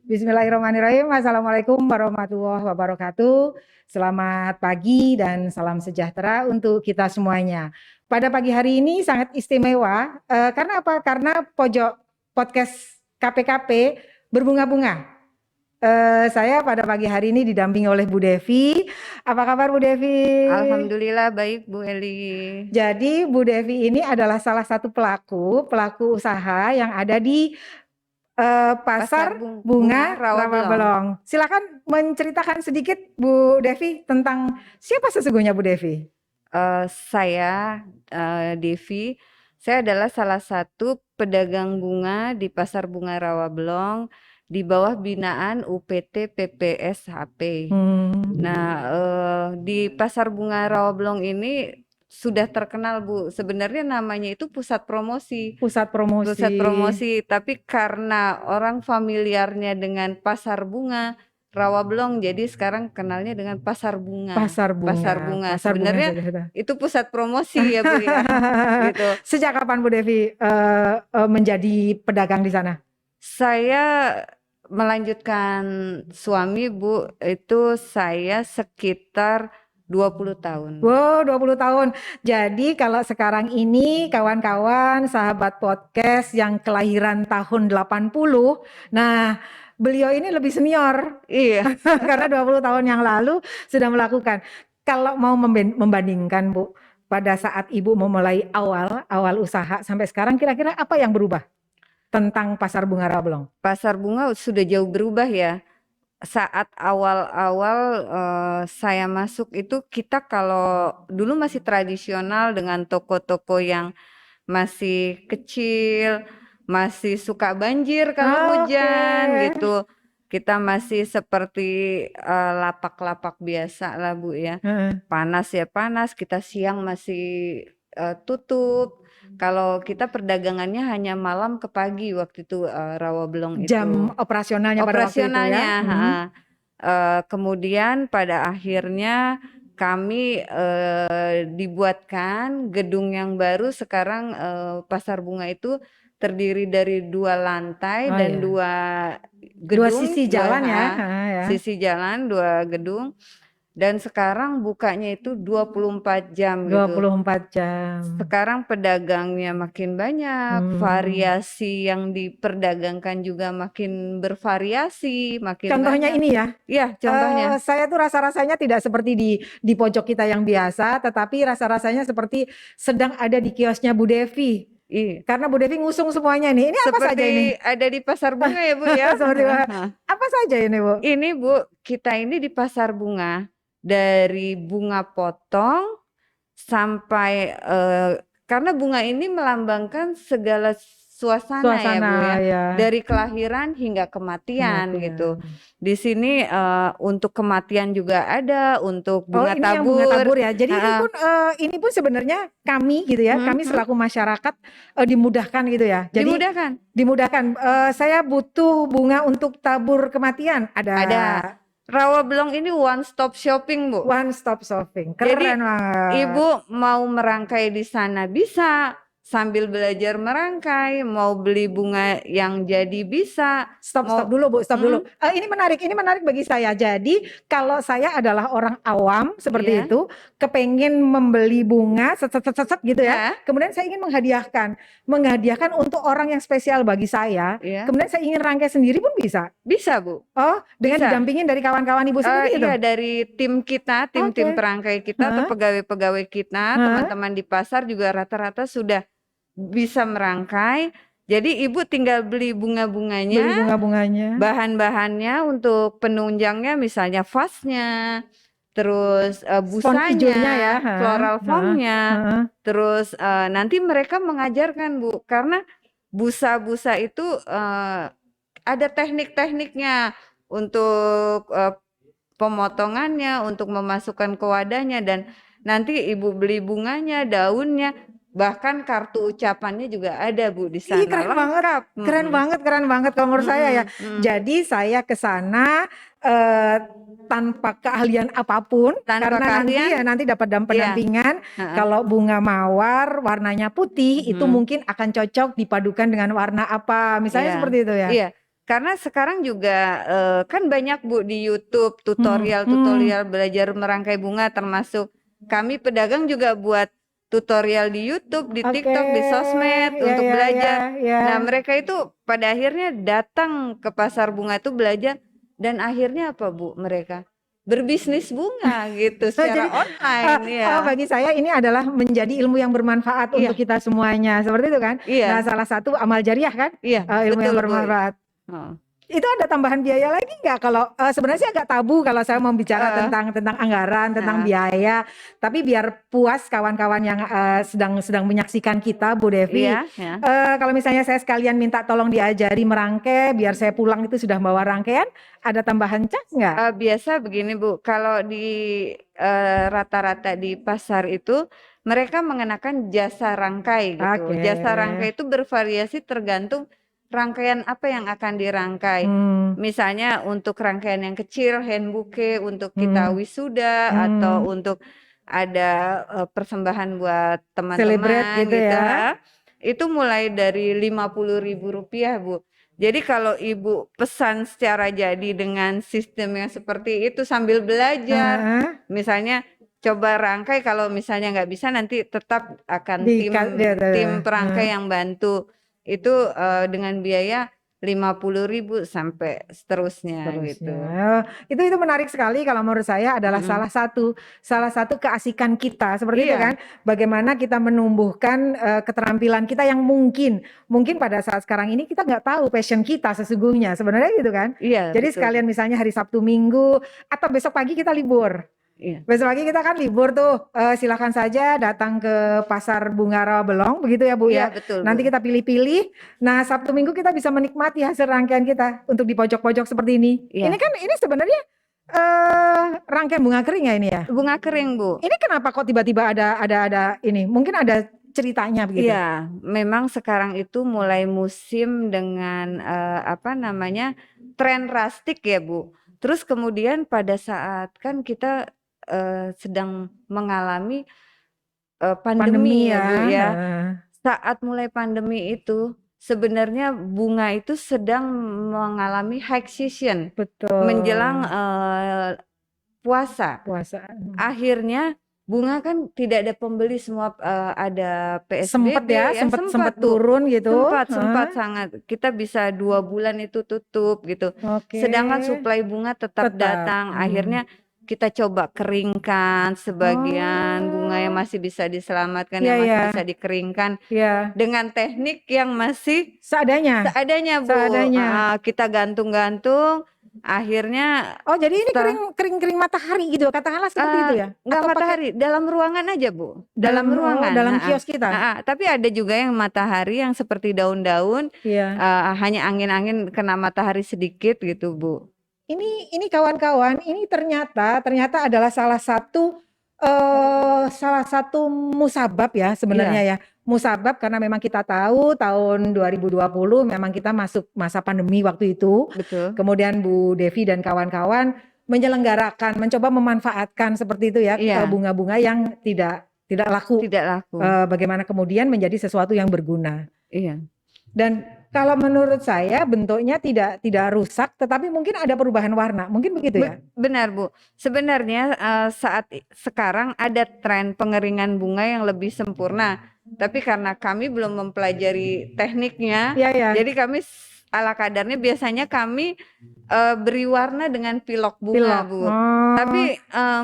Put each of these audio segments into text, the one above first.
Bismillahirrahmanirrahim. Assalamualaikum warahmatullahi wabarakatuh. Selamat pagi dan salam sejahtera untuk kita semuanya. Pada pagi hari ini sangat istimewa. Karena apa? Karena pojok podcast KPKP berbunga-bunga. Saya pada pagi hari ini didampingi oleh Bu Devi. Apa kabar Bu Devi? Alhamdulillah baik Bu Eli. Jadi Bu Devi ini adalah salah satu pelaku usaha yang ada di Pasar Bunga Rawabelong. Silakan menceritakan sedikit Bu Devi tentang siapa sesungguhnya Bu Devi. Saya Devi. Saya adalah salah satu pedagang bunga di Pasar Bunga Rawabelong di bawah binaan UPT PPSHP. Nah, di Pasar Bunga Rawabelong ini sudah terkenal Bu. Sebenarnya namanya itu pusat promosi. Pusat promosi. Tapi karena orang familiarnya dengan Pasar Bunga Rawabelong, jadi sekarang kenalnya dengan Pasar Bunga. Pasar Bunga. Sebenarnya itu pusat promosi ya Bu ya. Gitu. Sejak kapan Bu Devi menjadi pedagang di sana? Saya melanjutkan suami Bu, itu saya sekitar 20 tahun. Wow, 20 tahun. Jadi kalau sekarang ini kawan-kawan sahabat podcast yang kelahiran tahun 80, nah beliau ini lebih senior. Iya. Karena 20 tahun yang lalu sudah melakukan. Kalau mau membandingkan Bu, pada saat Ibu memulai awal usaha sampai sekarang kira-kira apa yang berubah tentang Pasar Bunga Rawabelong? Pasar Bunga sudah jauh berubah ya. Saat awal-awal saya masuk itu kita kalau dulu masih tradisional dengan toko-toko yang masih kecil, masih suka banjir kalau hujan gitu. Kita masih seperti lapak-lapak biasa lah Bu ya. Panas ya panas, kita siang masih tutup. Kalau kita perdagangannya hanya malam ke pagi waktu itu Rawabelong itu. Jam operasionalnya pada waktu itu ya. Kemudian pada akhirnya kami dibuatkan gedung yang baru. Sekarang Pasar Bunga itu terdiri dari 2 lantai dan 2 gedung, 2 sisi jalan ya. Sisi jalan 2 gedung. Dan sekarang bukanya itu 24 jam 24 jam. Sekarang pedagangnya makin banyak, variasi yang diperdagangkan juga makin bervariasi, makin contohnya banyak. Ini ya. Iya, contohnya. Saya tuh rasa-rasanya tidak seperti di pojok kita yang biasa, tetapi rasa-rasanya seperti sedang ada di kiosnya Bu Devi. Iya. Karena Bu Devi ngusung semuanya nih. Ini seperti apa saja ini? Ada di Pasar Bunga ya Bu ya. Apa saja ini Bu? Ini Bu, kita ini di Pasar Bunga. Dari bunga potong sampai karena bunga ini melambangkan segala suasana ya Bu ya. Dari kelahiran hingga kematian gitu. Di sini untuk kematian juga ada, untuk bunga tabur. Bunga tabur ya. Jadi ini pun sebenarnya kami gitu ya, kami selaku masyarakat dimudahkan gitu ya. Jadi dimudahkan. Saya butuh bunga untuk tabur kematian. Ada. Rawabelong ini one stop shopping Bu. One stop shopping, keren jadi, banget. Ibu mau merangkai di sana bisa, sambil belajar merangkai, mau beli bunga yang jadi bisa. Stop dulu Bu, stop dulu. Ini menarik bagi saya. Jadi kalau saya adalah orang awam seperti itu, kepengen membeli bunga set gitu ya. Kemudian saya ingin menghadiahkan untuk orang yang spesial bagi saya. Kemudian saya ingin rangkai sendiri pun bisa. Bisa Bu. Oh, dengan didampingin dari kawan-kawan Ibu sendiri itu? Iya, dari tim kita, tim perangkai kita atau pegawai-pegawai kita, teman-teman di pasar juga rata-rata sudah bisa merangkai. Jadi Ibu tinggal beli bunga-bunganya, bahan-bahannya untuk penunjangnya, misalnya vasnya, terus busanya, floral foamnya, terus nanti mereka mengajarkan Bu, karena busa-busa itu ada teknik-tekniknya untuk pemotongannya, untuk memasukkan ke wadahnya, dan nanti Ibu beli bunganya, daunnya. Bahkan kartu ucapannya juga ada Bu di Ih, sana, keren banget. lengkap. Keren banget kalau menurut saya ya. Mm-mm. Jadi saya ke sana tanpa keahlian apapun Tanpa karena keahlian, nanti dapat iya. pendampingan. Heeh. Kalau bunga mawar warnanya putih itu mungkin akan cocok dipadukan dengan warna apa. Misalnya Iya, seperti itu ya. iya. Karena sekarang juga kan banyak Bu di YouTube Hmm. tutorial belajar merangkai bunga, termasuk kami pedagang juga buat tutorial di YouTube, di Oke, TikTok, di sosmed ya untuk ya belajar. ya Nah, ya. mereka itu pada akhirnya datang ke pasar bunga itu belajar, dan akhirnya apa Bu? Mereka berbisnis bunga gitu Jadi secara online ya. bagi saya ini adalah menjadi ilmu yang bermanfaat untuk Iya, kita semuanya, seperti itu kan. Nah, iya, salah satu amal jariah kan, iya, ilmu yang betul Bu. bermanfaat. Oh. Itu ada tambahan biaya lagi nggak? Kalau sebenarnya sih agak tabu kalau saya mau bicara tentang anggaran, tentang Nah, biaya. Tapi biar puas kawan-kawan yang sedang menyaksikan kita, Bu Devi. iya, ya. Kalau misalnya saya sekalian minta tolong diajari merangkai, biar saya pulang itu sudah bawa rangkaian, ada tambahan cas nggak? Biasa begini Bu, kalau di rata-rata di pasar itu mereka mengenakan jasa rangkai gitu. Oke. Jasa rangkai itu bervariasi tergantung rangkaian apa yang akan dirangkai. Hmm, Misalnya untuk rangkaian yang kecil, hand bouquet untuk kita hmm, wisuda atau hmm. untuk ada persembahan buat Celebrate teman-teman gitu gitu, ya. itu mulai dari Rp50.000 Bu. Jadi kalau Ibu pesan secara jadi dengan sistem yang seperti itu sambil belajar, Heeh. misalnya coba rangkai, kalau misalnya nggak bisa nanti tetap akan Di, tim perangkai yang bantu. Itu dengan biaya 50.000 sampai seterusnya gitu. terusnya. Itu menarik sekali kalau menurut saya adalah Mm-mm. salah satu keasikan kita seperti itu kan. Iya, Bagaimana kita menumbuhkan keterampilan kita yang mungkin pada saat sekarang ini kita nggak tahu passion kita sesungguhnya sebenarnya gitu kan. iya Jadi betul. sekalian misalnya hari Sabtu Minggu atau besok pagi kita libur. Iya, Besok pagi kita kan libur tuh, silakan saja datang ke Pasar Bunga Rawabelong, begitu ya Bu iya ya. betul Bu. Nanti kita pilih-pilih. Nah Sabtu Minggu kita bisa menikmati hasil rangkaian kita untuk di pojok-pojok seperti ini. Iya, Ini sebenarnya rangkaian bunga kering ya ini ya. bunga kering Bu. Ini kenapa kok tiba-tiba ada ini? Mungkin ada ceritanya begitu. Iya, memang sekarang itu mulai musim dengan apa namanya, tren rustic ya Bu. Terus kemudian pada saat kan kita sedang mengalami pandemi ya Bu ya. Saat mulai pandemi itu sebenarnya bunga itu sedang mengalami high season Betul. menjelang puasa. Puasa. Akhirnya bunga kan tidak ada pembeli, semua ada Sempet PSBB ya, ya, sempet Bu. turun gitu. Sempat sangat. Kita bisa 2 bulan itu tutup gitu. Oke. Sedangkan suplai bunga tetap datang. Akhirnya kita coba keringkan sebagian bunga yang masih bisa diselamatkan, Iya, yang masih iya. bisa dikeringkan Iya. dengan teknik yang masih Seadanya. seadanya Bu. Seadanya. Kita gantung-gantung. Akhirnya Oh, jadi ini setelah kering matahari gitu, katakanlah seperti itu ya? nggak Atau pakai matahari, dalam ruangan aja Bu, dalam ruangan. dalam kios kita? Tapi ada juga yang matahari yang seperti daun-daun, Iya. hanya angin-angin kena matahari sedikit gitu Bu. Ini kawan-kawan, ini ternyata adalah salah satu musabab ya sebenarnya Iya, ya. Musabab karena memang kita tahu tahun 2020 memang kita masuk masa pandemi waktu itu. betul. Kemudian Bu Devi dan kawan-kawan menyelenggarakan, mencoba memanfaatkan seperti itu ya, Iya, bunga-bunga yang tidak laku. tidak laku. Bagaimana kemudian menjadi sesuatu yang berguna. Iya. Dan kalau menurut saya bentuknya tidak rusak, tetapi mungkin ada perubahan warna, mungkin begitu ya? Benar Bu. Sebenarnya saat sekarang ada tren pengeringan bunga yang lebih sempurna. Tapi karena kami belum mempelajari tekniknya, Iya, iya. jadi kami ala kadarnya biasanya kami beri warna dengan pilok bunga Pilok. Bu. Oh, Tapi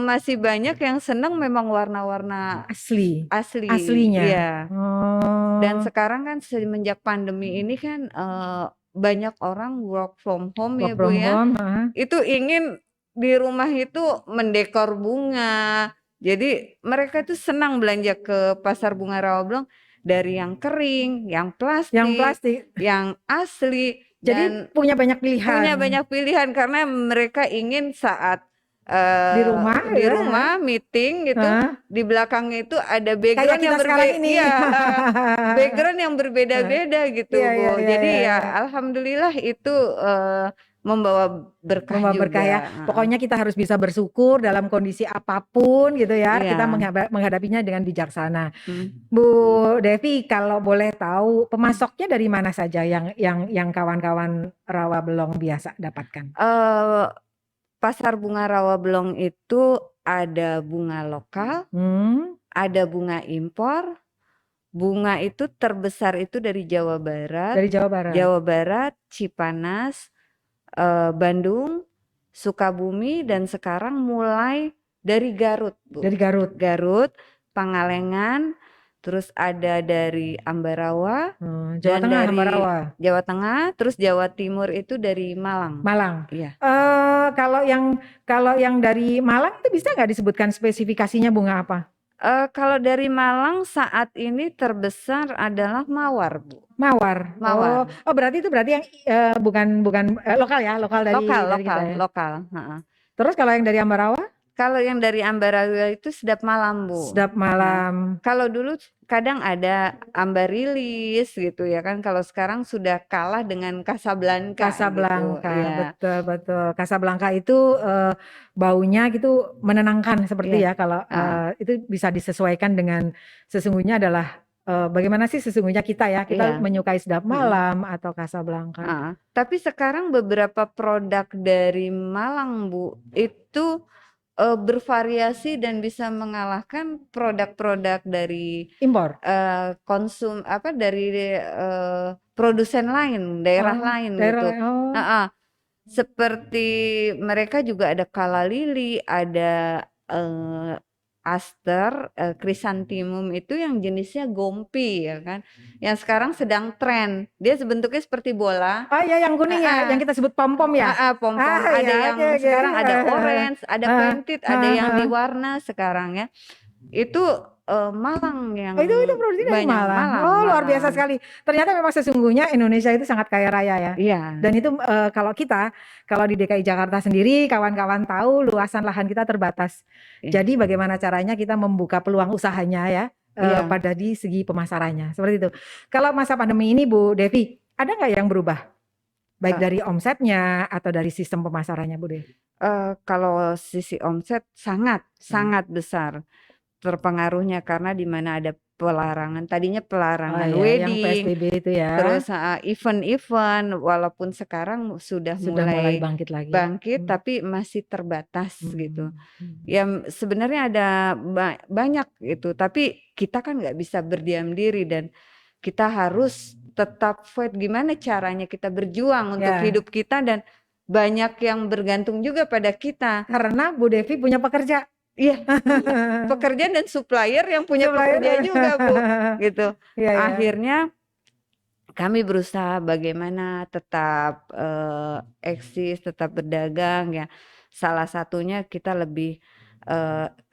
masih banyak yang senang memang warna-warna asli. asli. Aslinya. Iya. Oh. Dan sekarang kan semenjak pandemi ini kan banyak orang work from home ya Work Bu from ya. home, Itu ingin di rumah itu mendekor bunga. Jadi mereka tuh senang belanja ke Pasar Bunga Rawabelong, dari yang kering, yang plastik, yang asli, Jadi dan punya banyak pilihan. punya banyak pilihan karena mereka ingin saat Di rumah di ya? rumah meeting gitu, Hah? di belakangnya itu ada Kayak background yang kita sekarang ini. iya, background yang berbeda-beda gitu, Iya, iya, Bu. iya, Jadi iya, ya iya. alhamdulillah itu membawa berkah Membawa berkah juga. ya. Pokoknya kita harus bisa bersyukur dalam kondisi apapun gitu ya. Kita Iya. menghadapinya dengan bijaksana. Hmm. Bu Devi, kalau boleh tahu pemasoknya dari mana saja yang kawan-kawan Rawabelong biasa dapatkan? Eh, Pasar bunga Rawabelong itu ada bunga lokal, Hmm, ada bunga impor. Bunga itu terbesar itu dari Jawa Barat, dari Jawa Barat. Cipanas, Bandung, Sukabumi, dan sekarang mulai dari Garut, Bu. Dari Garut. Garut, Pangalengan, terus ada dari Ambarawa, Jawa dan Tengah, dari Ambarawa. Jawa Tengah, terus Jawa Timur itu dari Malang. Malang. Iya. Kalau yang dari Malang itu bisa nggak disebutkan spesifikasinya bunga apa? Kalau dari Malang saat ini terbesar adalah Mawar, Bu. Mawar. Mawar. Oh berarti itu yang bukan lokal ya, lokal dari kita ya. Lokal. Terus kalau yang dari Ambarawa? Kalau yang dari Ambarawa itu sedap malam, Bu. Sedap malam. Nah, kalau dulu kadang ada Ambarilis gitu ya kan. Kalau sekarang sudah kalah dengan Casablanca. Casablanca, gitu. Ya. betul. Casablanca itu baunya gitu menenangkan seperti ya. Kalau itu bisa disesuaikan dengan sesungguhnya adalah bagaimana sih sesungguhnya kita ya. Kita menyukai sedap malam atau Casablanca. Tapi sekarang beberapa produk dari Malang, Bu, itu bervariasi dan bisa mengalahkan produk-produk dari impor, dari produsen lain, daerah lain gitu. Seperti mereka juga ada Kala Lili, ada aster, krisantimum itu yang jenisnya gompi ya kan, yang sekarang sedang tren. Dia bentuknya seperti bola. Oh iya yang kuning ya, yang kita sebut pom-pom ya. Pom-pom. Ada yang sekarang ada orange, ada pentit, ada yang diwarna sekarang ya. Itu Malang yang itu produksi dari Malang. Luar biasa sekali. Ternyata memang sesungguhnya Indonesia itu sangat kaya raya ya. Iya. Dan itu kalau di DKI Jakarta sendiri kawan-kawan tahu luasan lahan kita terbatas. Jadi bagaimana caranya kita membuka peluang usahanya ya pada di segi pemasarannya. Seperti itu. Kalau masa pandemi ini Bu Devi, ada nggak yang berubah? Baik dari omsetnya atau dari sistem pemasarannya Bu Devi? Kalau sisi omset sangat besar terpengaruhnya karena di mana ada pelarangan, tadinya pelarangan wedding, yang PSBB itu ya. terus event-event, walaupun sekarang sudah mulai bangkit lagi. Tapi masih terbatas gitu. Ya sebenarnya ada banyak gitu, tapi kita kan nggak bisa berdiam diri dan kita harus tetap fight. Gimana caranya kita berjuang untuk hidup kita dan banyak yang bergantung juga pada kita. Karena Bu Devi punya pekerja. Iya, pekerja dan supplier yang punya pekerja juga, Bu. Gitu. Akhirnya kami berusaha bagaimana tetap eksis, tetap berdagang ya. Salah satunya kita lebih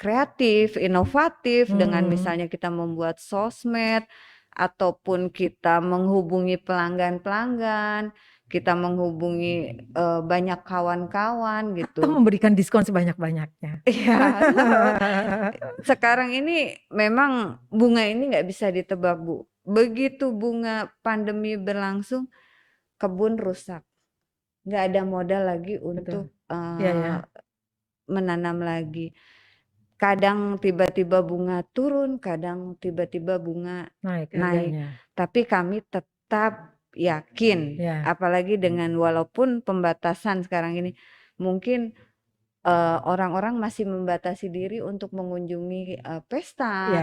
kreatif, inovatif dengan misalnya kita membuat sosmed ataupun kita menghubungi pelanggan-pelanggan. Kita menghubungi banyak kawan-kawan gitu. Atau memberikan diskon sebanyak-banyaknya. Iya. Sekarang ini memang bunga ini nggak bisa ditebak, Bu. Begitu bunga pandemi berlangsung, kebun rusak. Nggak ada modal lagi untuk menanam lagi. Kadang tiba-tiba bunga turun, kadang tiba-tiba bunga naik. Tapi kami tetap yakin, apalagi dengan walaupun pembatasan sekarang ini, mungkin orang-orang masih membatasi diri untuk mengunjungi pesta,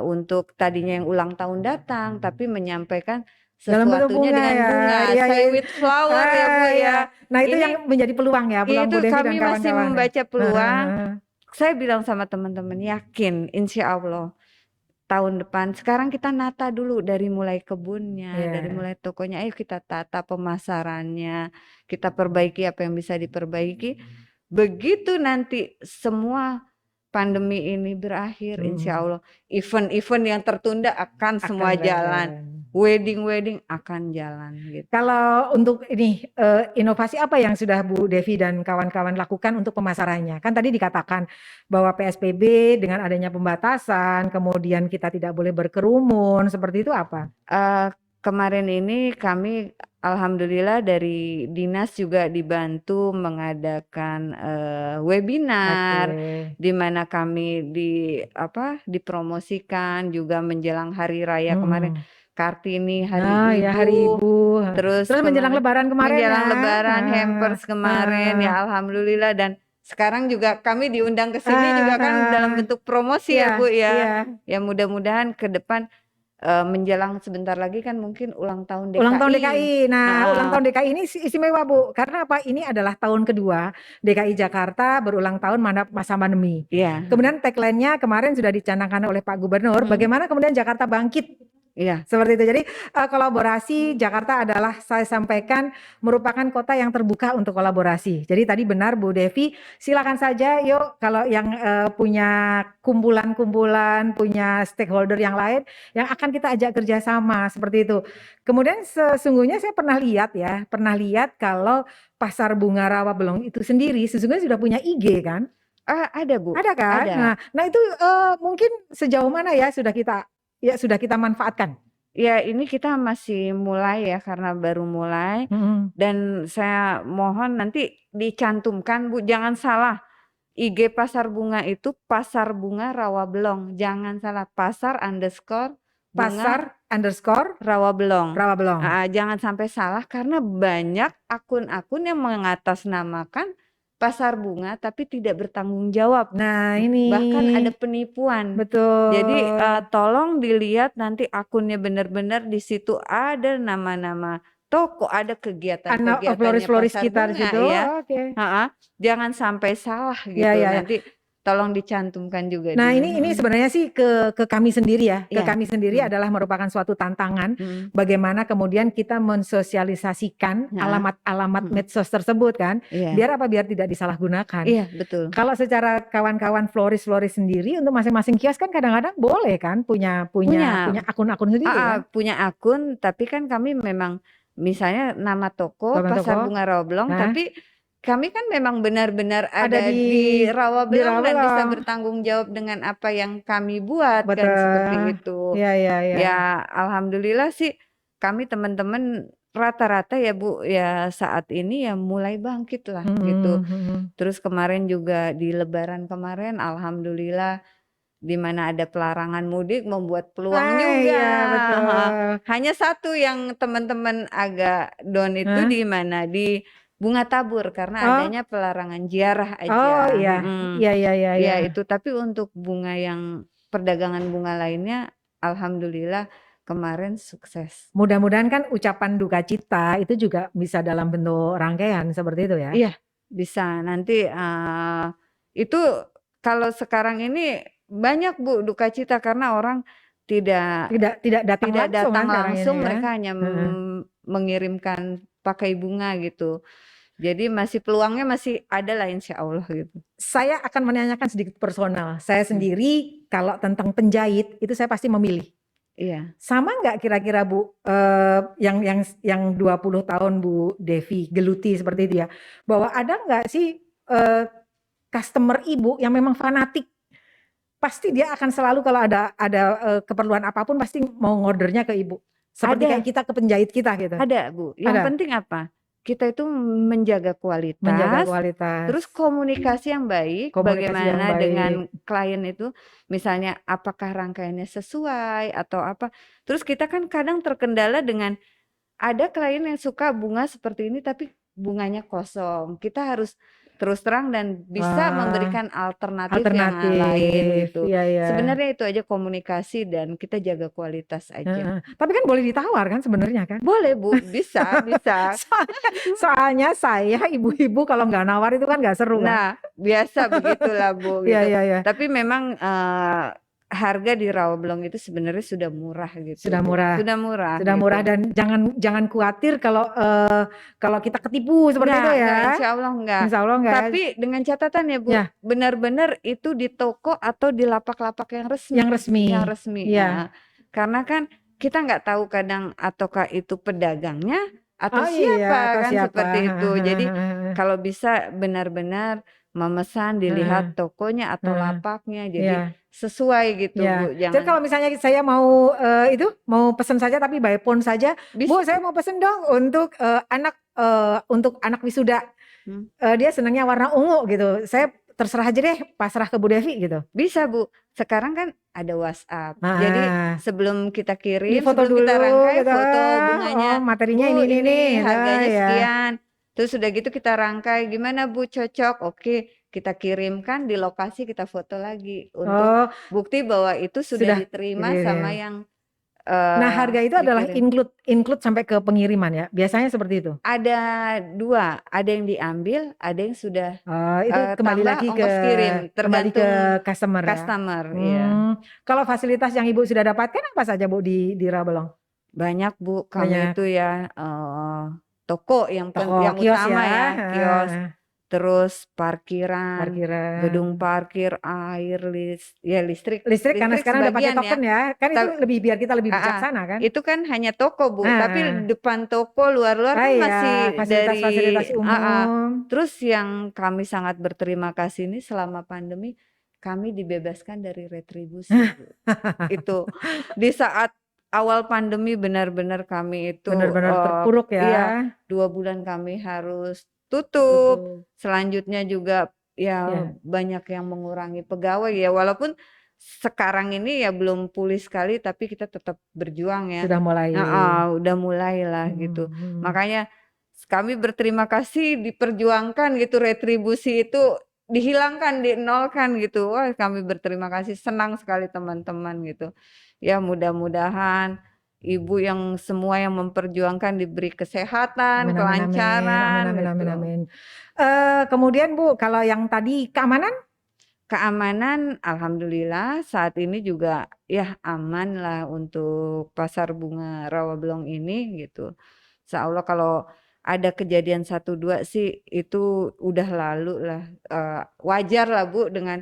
untuk tadinya yang ulang tahun datang, tapi menyampaikan sesuatunya dengan bunga, say with flower ya Bu ya. Nah itu yang menjadi peluang ya, peluang Bu Devi dan kawan-kawan. Kami masih membaca peluang. Saya bilang sama teman-teman, yakin, insya Allah tahun depan. Sekarang kita nata dulu dari mulai kebunnya, dari mulai tokonya. Ayo kita tata pemasarannya, kita perbaiki apa yang bisa diperbaiki. Begitu nanti semua pandemi ini berakhir, insya Allah event-event yang tertunda akan semua jalan. wedding akan jalan gitu. Kalau untuk ini inovasi apa yang sudah Bu Devi dan kawan-kawan lakukan untuk pemasarannya? Kan tadi dikatakan bahwa PSBB dengan adanya pembatasan, kemudian kita tidak boleh berkerumun, seperti itu apa? Kemarin ini kami alhamdulillah dari dinas juga dibantu mengadakan webinar Oke. di mana kami dipromosikan juga menjelang hari raya kemarin. Mm-mm. Kartini Nah, Hari ya hari Ibu, Ibu. terus Terus menjelang kemarin Lebaran kemarin ya. menjelang Lebaran Ah, hampers kemarin ah, ya alhamdulillah, dan sekarang juga kami diundang ke sini ah, juga kan dalam ah. bentuk promosi Iya, ya Bu iya. ya. Ya mudah-mudahan ke depan menjelang sebentar lagi kan mungkin ulang tahun Ulang tahun DKI. DKI. Nah, ulang Heeh. tahun DKI ini istimewa, Bu. Karena apa? Ini adalah tahun kedua DKI Jakarta berulang tahun masa pandemi. Iya. Kemudian tagline-nya kemarin sudah dicanangkan oleh Pak Gubernur, bagaimana kemudian Jakarta bangkit. Iya. Seperti itu. Jadi kolaborasi Jakarta adalah saya sampaikan merupakan kota yang terbuka untuk kolaborasi. Jadi tadi benar Bu Devi, silakan saja yuk kalau yang punya kumpulan-kumpulan, punya stakeholder yang lain yang akan kita ajak kerjasama seperti itu. Kemudian sesungguhnya saya pernah lihat kalau Pasar Bunga Rawabelong itu sendiri sesungguhnya sudah punya IG kan? Ada Bu, Ada kan? ada. Nah itu mungkin sejauh mana ya sudah kita manfaatkan? Ya ini kita masih mulai ya karena baru mulai, dan saya mohon nanti dicantumkan Bu, jangan salah. IG Pasar Bunga itu Pasar Bunga Rawabelong, jangan salah, pasar_bunga Pasar_Rawabelong. Rawabelong. Jangan sampai salah karena banyak akun-akun yang mengatasnamakan pasar bunga tapi tidak bertanggung jawab. Nah ini. Bahkan ada penipuan. Betul. Jadi tolong dilihat nanti akunnya benar-benar di situ ada nama-nama toko, ada kegiatan-kegiatannya Floris pasar kita di bunga situ. ya. Oke. Jangan sampai salah gitu. Ya. Nanti tolong dicantumkan juga. Nah ini sebenarnya sih ke kami sendiri ya. Ke Iya. kami sendiri adalah merupakan suatu tantangan. Bagaimana kemudian kita mensosialisasikan alamat-alamat medsos tersebut kan. Iya. Biar tidak disalahgunakan. Iya betul. Kalau secara kawan-kawan floris sendiri untuk masing-masing kios kan kadang-kadang boleh kan punya akun-akun sendiri kan. Punya akun, tapi kan kami memang misalnya nama toko Pasar Bunga Rawabelong, tapi kami kan memang benar-benar ada di Rawabelong dan bisa bertanggung jawab dengan apa yang kami buat. Betul. Kan seperti itu. Ya alhamdulillah sih kami teman-teman rata-rata ya Bu ya saat ini ya mulai bangkit lah gitu. Terus kemarin juga di Lebaran kemarin alhamdulillah di mana ada pelarangan mudik membuat peluang juga. Iya, betul. Hanya satu yang teman-teman agak down itu di mana di Bunga Tabur karena adanya pelarangan ziarah aja. Oh iya. Iya. Ya itu, tapi untuk bunga yang perdagangan bunga lainnya alhamdulillah kemarin sukses. Mudah-mudahan kan ucapan duka cita itu juga bisa dalam bentuk rangkaian seperti itu ya. Iya, bisa. Nanti itu kalau sekarang ini banyak Bu duka cita karena orang tidak datang langsung, mereka hanya mengirimkan pakai bunga gitu. Jadi peluangnya masih ada lah insya Allah gitu. Saya akan menanyakan sedikit personal. Saya sendiri kalau tentang penjahit itu saya pasti memilih. Iya. Sama nggak kira-kira Bu yang 20 tahun Bu Devi geluti seperti itu ya, bahwa ada nggak sih customer Ibu yang memang fanatik? Pasti dia akan selalu kalau ada keperluan apapun pasti mau ngordernya ke Ibu. Seperti kayak kita ke penjahit kita gitu. Ada Bu. Yang penting apa? Kita itu menjaga kualitas. Terus komunikasi yang baik. Bagaimana dengan klien itu, misalnya apakah rangkaiannya sesuai atau apa. Terus kita kan kadang terkendala dengan ada klien yang suka bunga seperti ini tapi bunganya kosong. Kita harus terus terang dan bisa memberikan alternatif yang lain gitu. Sebenarnya itu aja komunikasi dan kita jaga kualitas aja. Tapi kan boleh ditawar kan sebenarnya kan? Boleh Bu, bisa. Soalnya saya ibu-ibu kalau nggak nawar itu kan nggak seru kan? Nah biasa begitulah Bu gitu. Tapi memang harga di Rawabelong itu sebenarnya sudah murah gitu. Sudah murah gitu. Dan jangan khawatir kalau kita ketipu seperti itu ya. Insya Allah enggak. Tapi dengan catatan ya Bu, benar-benar itu di toko atau di lapak-lapak yang resmi. Yang resmi. Nah, karena kan kita nggak tahu kadang ataukah itu pedagangnya atau Oh iya, siapa atau kan siapa? seperti itu. Jadi Heeh. kalau bisa benar-benar memesan Heeh. dilihat tokonya atau Heeh. lapaknya. Iya. Jadi sesuai gitu Bu, Ya, jadi kalau jangan misalnya saya mau itu mau pesen saja tapi by phone saja, Bu, bisa. saya mau pesen dong untuk anak wisuda. Hmm. Dia senangnya warna ungu gitu. Saya terserah aja deh, pasrah ke Bu Devi gitu. Bisa Bu, sekarang kan ada WhatsApp. Jadi Nah, sebelum kita di kirim, foto sebelum kita dulu rangkai gitu. foto Oh, bunganya, materinya Bu ini nih. ini Oh, harganya ya. sekian. Terus sudah gitu kita rangkai, gimana Bu cocok? Oke, kita kirimkan di lokasi kita foto lagi untuk Oh, bukti bahwa itu sudah sudah diterima sama dikirim. yang Nah, harga itu adalah dikirim. include sampai ke pengiriman ya. Biasanya seperti itu. Ada 2, ada yang diambil, ada yang sudah Itu kembali tambah lagi ongkos kirim, ke tergantung customer ya. customer, ya. Kalau fasilitas yang Ibu sudah dapatkan apa saja Bu di Rawabelong? Banyak Bu, kami Banyak. itu ya toko Toko, yang kios ya, utama ya, kios, heeh, terus parkiran, parkiran. gedung parkir, air, listrik, Listrik karena listrik sekarang udah pakai sebagian ya. token ya, kan itu biar kita lebih Ah, bijaksana kan? itu kan hanya toko Bu, tapi Heeh. depan toko luar-luar Ah kan iya, masih dari fasilitas-fasilitas umum. Terus yang kami sangat berterima kasih ini selama pandemi, kami dibebaskan dari retribusi Bu. Itu di saat awal pandemi benar-benar kami itu Benar-benar terpuruk iya, ya. 2 bulan kami harus tutup. Tutup. Selanjutnya juga ya Ya, banyak yang mengurangi pegawai ya, walaupun sekarang ini ya belum pulih sekali tapi kita tetap berjuang ya. sudah mulai. Udah mulailah gitu. Hmm. Makanya kami berterima kasih diperjuangkan gitu, retribusi itu dihilangkan, dinolkan gitu. Wah, kami berterima kasih, senang sekali teman-teman gitu. Ya mudah-mudahan Ibu yang semua yang memperjuangkan diberi kesehatan, Amin amin amin, amin kelancaran amin amin gitu. amin. Kemudian Bu, kalau yang tadi keamanan? Keamanan alhamdulillah saat ini juga ya aman lah untuk pasar bunga Rawabelong ini gitu. Insya Allah kalau ada kejadian 1, 2 sih itu udah lalu lah, wajar lah Bu dengan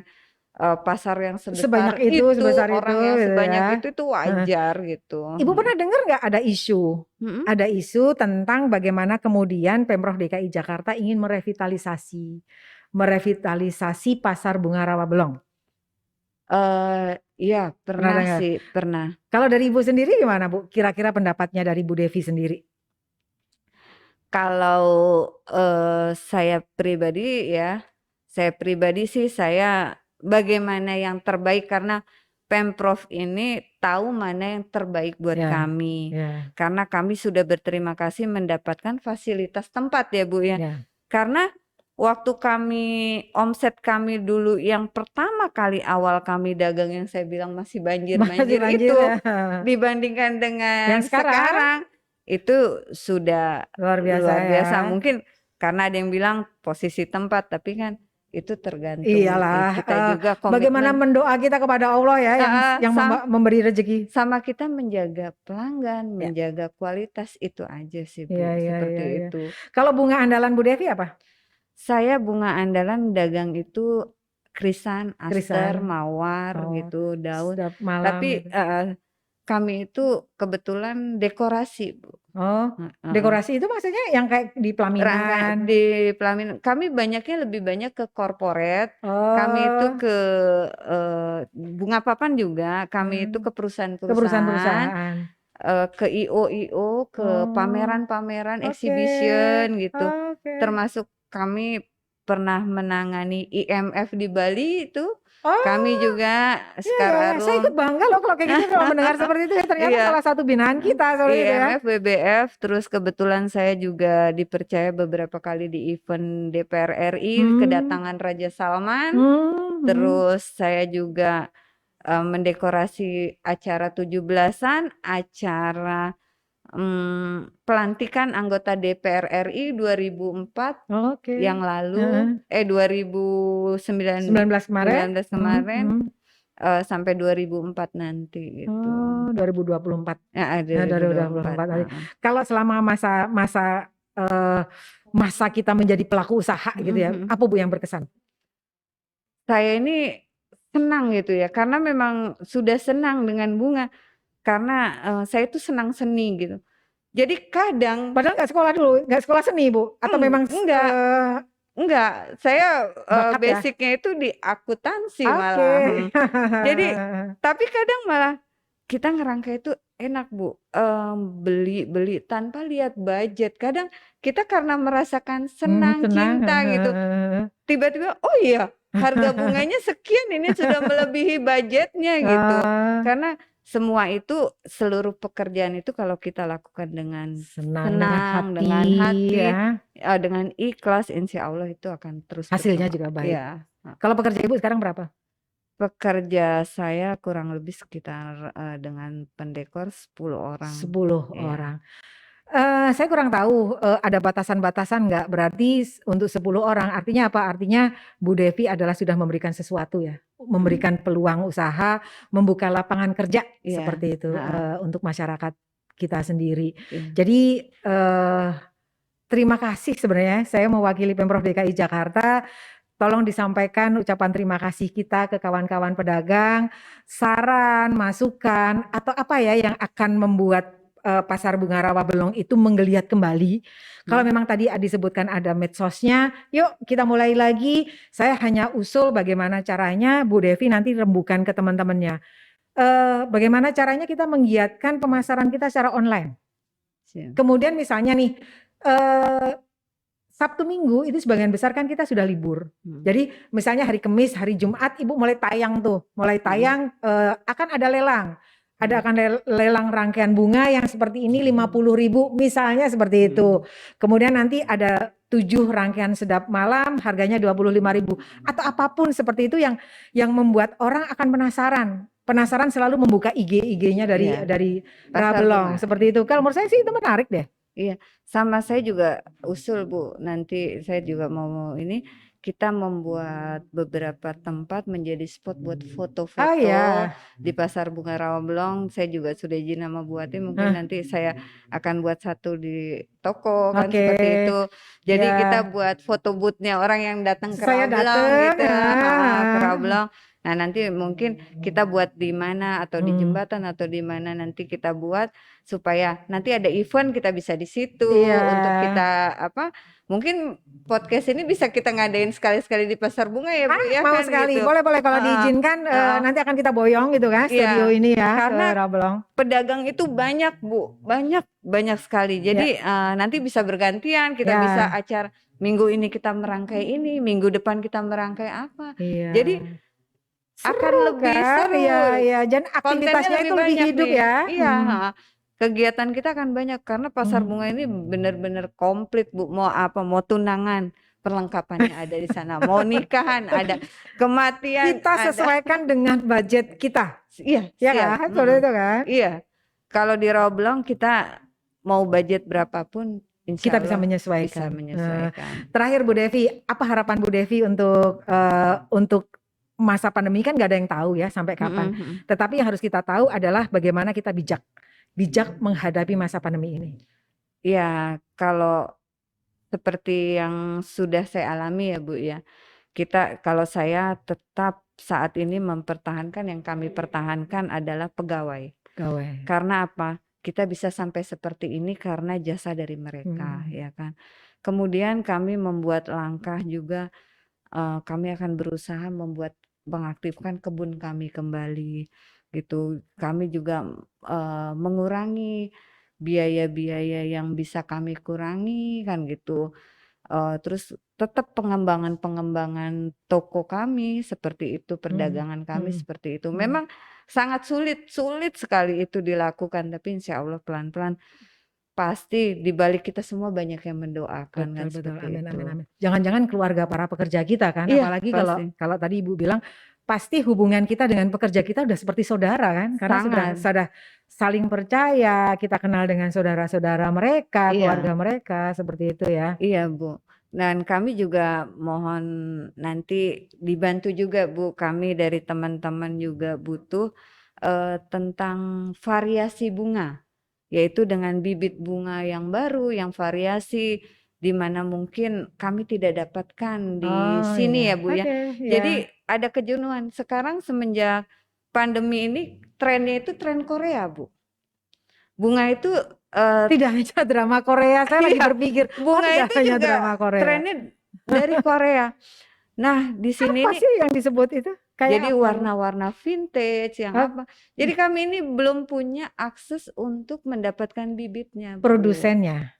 pasar yang Sebanyak sebesar itu, itu, sebesar itu orang yang gitu sebanyak ya. itu Heeh. wajar gitu. Ibu pernah dengar nggak Mhm. ada isu tentang bagaimana kemudian Pemprov DKI Jakarta ingin merevitalisasi pasar bunga Rawabelong? Iya Pernah pernah dengar? sih, pernah. Kalau dari Ibu sendiri gimana Bu? Kira-kira pendapatnya dari Bu Devi sendiri? Kalau, saya pribadi sih saya bagaimana yang terbaik karena Pemprov ini tahu mana yang terbaik buat Ya, kami. ya, Karena kami sudah berterima kasih mendapatkan fasilitas tempat ya Bu ya. ya. Karena waktu omset kami dulu yang pertama kali awal kami dagang yang saya bilang masih Masih banjir-banjir banjir itu, ya. dibandingkan dengan Yang sekarang sekarang, itu sudah luar biasa luar ya. biasa. Mungkin karena ada yang bilang posisi tempat, tapi kan itu tergantung Iyalah, kita juga bagaimana komitmen mendoa kita kepada Allah ya yang sa memberi rezeki. sama kita menjaga pelanggan, Ya, menjaga kualitas, itu aja sih iya Bu, iya iya seperti iya. itu. Kalau bunga andalan Bu Devi apa? Saya bunga andalan dagang itu krisan, aster, Krisan. mawar Oh, gitu, daun. setiap malam Tapi gitu. kami itu kebetulan dekorasi Bu. Oh, Heeh. dekorasi itu maksudnya yang kayak di pelaminan? Di pelaminan, kami banyaknya lebih banyak ke corporate, kami itu Oh, ke bunga papan juga, kami itu hmm, ke ke perusahaan-perusahaan, perusahaan-perusahaan. ke IO-IO, ke Oh, pameran-pameran, oke, exhibition gitu. oke. Termasuk kami pernah menangani IMF di Bali itu, kami Oh, juga iya ya, Sekar ya. Saya ikut Arum. bangga loh kalau kayak gitu kalau mendengar seperti itu ya ternyata Iya. salah satu binaan kita soal itu ya. IMF, WBF, terus kebetulan saya juga dipercaya beberapa kali di event DPR RI, Hmm, kedatangan Raja Salman, hmm, hmm. terus saya juga mendekorasi acara 17-an, acara pelantikan anggota DPR RI 2004 Oke. yang lalu, Heeh. 19 kemarin? 2019 Hmm, kemarin, hmm. sampai 2004 nanti gitu. Oh, 2024. Heeh, Ya, 2024, 2024 tadi. heeh. Kalau selama masa kita menjadi pelaku usaha Mhm gitu ya, mhm. apa Bu yang berkesan? Saya ini senang gitu ya, karena memang sudah senang dengan bunga. karena saya itu senang seni gitu. Jadi kadang Padahal nggak sekolah dulu, nggak sekolah seni Bu? Atau memang enggak, saya bakat ya? basicnya itu di akuntansi Oke. malah. Jadi tapi kadang malah kita ngerangkai itu enak Bu, beli tanpa lihat budget. Kadang kita karena merasakan senang, Senang, cinta gitu, tiba-tiba, oh iya harga bunganya sekian, ini sudah melebihi budgetnya gitu. Oh, Karena semua itu, seluruh pekerjaan itu kalau kita lakukan dengan senang dengan senang, hati dengan hati, ya, dengan ikhlas, insya Allah itu akan terus hasilnya berkembang. juga baik. Iya. Kalau pekerja Ibu sekarang berapa? Pekerja saya kurang lebih sekitar dengan pendekor 10 orang. 10 Iya. orang. Saya kurang tahu, ada batasan-batasan nggak? Berarti untuk 10 orang artinya apa? Artinya Bu Devi adalah sudah memberikan sesuatu ya, memberikan peluang usaha, membuka lapangan kerja Iya. seperti itu, untuk masyarakat kita sendiri. Iya. Jadi, terima kasih sebenarnya saya mewakili Pemprov DKI Jakarta, tolong disampaikan ucapan terima kasih kita ke kawan-kawan pedagang, saran, masukan, atau apa ya yang akan membuat Pasar Bunga Rawa Belong itu menggeliat kembali. Kalau memang tadi disebutkan ada medsosnya, yuk kita mulai lagi. Saya hanya usul bagaimana caranya Bu Devi nanti rembukan ke teman-temannya. Bagaimana caranya kita menggiatkan pemasaran kita secara online. Siap. Kemudian misalnya nih, Sabtu Minggu itu sebagian besar kan kita sudah libur. Jadi misalnya hari Kamis, hari Jumat Ibu mulai tayang akan ada lelang. Akan lelang rangkaian bunga yang seperti ini 50.000 misalnya seperti itu. Kemudian nanti ada 7 rangkaian sedap malam harganya 25.000 atau apapun seperti itu yang membuat orang akan penasaran selalu membuka IG-nya dari Rabelong seperti itu. Kalau menurut saya sih itu menarik deh. Iya, sama saya juga usul Bu, nanti saya juga mau kita membuat beberapa tempat menjadi spot buat foto-foto di Pasar Bunga Rawa Belong. Saya juga sudah izin sama Bu Ati, mungkin nanti saya akan buat satu di toko kan seperti itu. Jadi kita buat foto boothnya orang yang datang ke Rawa Belong gitu, ke Rawa Belong. Nah nanti mungkin kita buat di mana atau di jembatan atau di mana nanti kita buat supaya nanti ada event kita bisa di situ untuk kita mungkin podcast ini bisa kita ngadain sekali-sekali di Pasar Bunga ya Bu ya. Mau kan sekali, gitu. boleh kalau diizinkan nanti akan kita boyong gitu kan studio ini ya karena ke Rabelong. Pedagang itu banyak Bu, banyak sekali. Jadi nanti bisa bergantian, kita bisa acara minggu ini kita merangkai ini, minggu depan kita merangkai apa. Jadi akan lebih seru. Iya, dan aktivitasnya itu lebih hidup nih. ya. Iya, kegiatan kita akan banyak karena Pasar Bunga ini benar-benar komplit Bu. Mau tunangan, perlengkapannya ada di sana. Mau nikahan ada, kematian kita sesuaikan dengan budget kita. Iya, kan? Seperti itu kan? Iya. Kalau di Rawa Belong kita mau budget berapapun insya kita bisa Allah menyesuaikan. Terakhir Bu Devi, apa harapan Bu Devi untuk masa pandemi kan nggak ada yang tahu ya sampai kapan. Tetapi yang harus kita tahu adalah bagaimana kita bijak menghadapi masa pandemi ini. Ya, kalau seperti yang sudah saya alami ya Bu ya. Kalau saya tetap saat ini mempertahankan, yang kami pertahankan adalah pegawai. Karena apa? Kita bisa sampai seperti ini karena jasa dari mereka, ya kan. Kemudian kami membuat langkah juga, kami akan berusaha mengaktifkan kebun kami kembali, gitu. Kami juga mengurangi biaya-biaya yang bisa kami kurangi kan gitu. Terus tetap pengembangan toko kami seperti itu, perdagangan kami seperti itu. Memang sangat sulit sekali itu dilakukan, tapi insya Allah pelan-pelan pasti di balik kita semua banyak yang mendoakan kan seperti itu. Amin. Jangan-jangan keluarga para pekerja kita kan, apalagi kalau tadi Ibu bilang pasti hubungan kita dengan pekerja kita udah seperti saudara kan, karena sudah saling percaya, kita kenal dengan saudara-saudara mereka, keluarga mereka seperti itu ya. Iya Bu. Dan kami juga mohon nanti dibantu juga Bu, kami dari teman-teman juga butuh tentang variasi bunga, yaitu dengan bibit bunga yang baru, yang variasi di mana mungkin kami tidak dapatkan di sini ya Bu ya. Jadi ada kejenuhan sekarang semenjak pandemi ini trennya itu tren Korea, Bu. Bunga itu Tidak hanya drama Korea, saya lagi iya, berpikir, oh bunga tidak itu hanya juga drama Korea. trennya dari Korea. Nah, di sini Apa nih sih yang disebut itu? Kayak jadi apa? warna-warna vintage yang Oh, apa. Jadi kami ini belum punya akses untuk mendapatkan bibitnya, Bu. produsennya,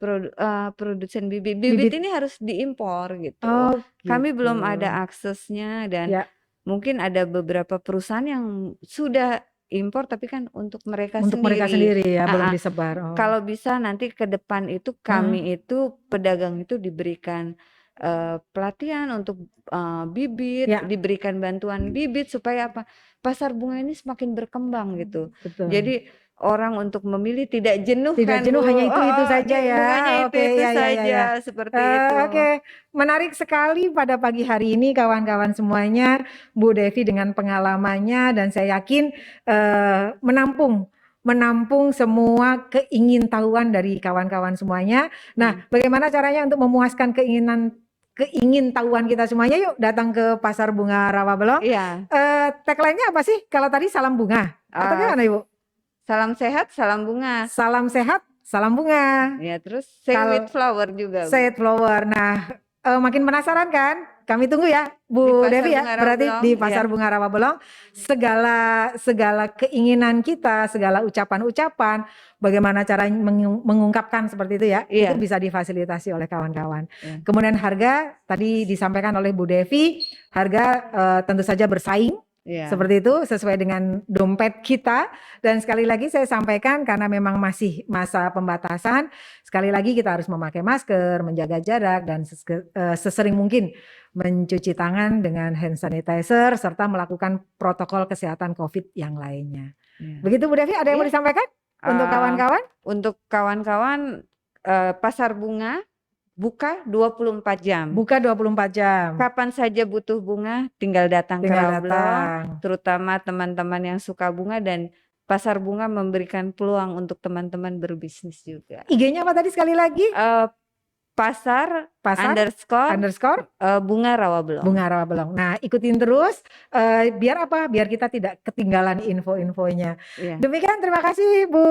Produsen bibit. Bibit bibit. ini harus diimpor gitu. Oh Kami gitu. belum ada aksesnya dan Ya, mungkin ada beberapa perusahaan yang sudah impor tapi kan untuk mereka untuk mereka sendiri. sendiri ya, belum Ah, ah. disebar. Oh. Kalau bisa nanti ke depan itu kami itu pedagang itu diberikan pelatihan untuk bibit, Ya, diberikan bantuan bibit supaya apa? Pasar bunga ini semakin berkembang gitu. betul. Jadi orang untuk memilih tidak jenuh Tidak kan, jenuh Bu. hanya itu saja ya. Bunganya Oke, itu ya, ya, ya, saja ya. seperti itu. Oke, menarik sekali pada pagi hari ini kawan-kawan semuanya, Bu Devi dengan pengalamannya dan saya yakin menampung semua keingintahuan dari kawan-kawan semuanya. Nah, bagaimana caranya untuk memuaskan keingintahuan kita semuanya? Yuk datang ke Pasar Bunga Rawabelong. Iya. Tagline-nya apa sih? Kalau tadi salam bunga atau gimana, Ibu? Salam sehat, salam bunga. Salam sehat, salam bunga. Ya, terus say with flower juga, Bu. Say with flower. Nah, makin penasaran kan? Kami tunggu ya, Di Bu Pasar Devi ya. Bunga Berarti Rawabelong, di ya. Pasar Bunga Rawabelong, segala keinginan kita, segala ucapan-ucapan, bagaimana cara mengungkapkan seperti itu ya, Iya. itu bisa difasilitasi oleh kawan-kawan. Iya. Kemudian harga tadi disampaikan oleh Bu Devi, harga tentu saja bersaing. Iya. Seperti itu sesuai dengan dompet kita dan sekali lagi saya sampaikan karena memang masih masa pembatasan, sekali lagi kita harus memakai masker, menjaga jarak dan sesering mungkin mencuci tangan dengan hand sanitizer serta melakukan protokol kesehatan COVID yang lainnya. Iya. Begitu Bu Devi, ada yang mau Iya. disampaikan untuk kawan-kawan? Untuk kawan-kawan Pasar Bunga buka 24 jam. Buka 24 jam. Kapan saja butuh bunga tinggal datang ke Tinggal Rawabelong, datang. terutama teman-teman yang suka bunga dan Pasar Bunga memberikan peluang untuk teman-teman berbisnis juga. IG-nya apa tadi sekali lagi? Pasar Pasar underscore Bunga Rawabelong. Bunga Rawabelong. Nah, ikutin terus biar apa? Biar kita tidak ketinggalan info-infonya. Iya. Demikian, terima kasih Bu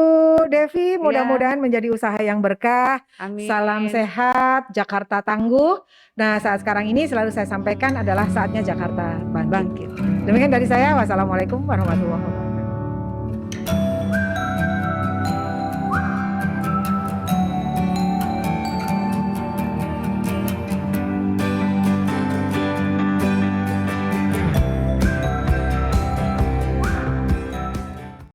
Devi. Mudah-mudahan menjadi usaha yang berkah. Amin. Salam sehat, Jakarta tangguh. Nah, saat sekarang ini selalu saya sampaikan adalah saatnya Jakarta bangkit. Bangkit. Demikian dari saya. Wassalamualaikum warahmatullahi wabarakatuh.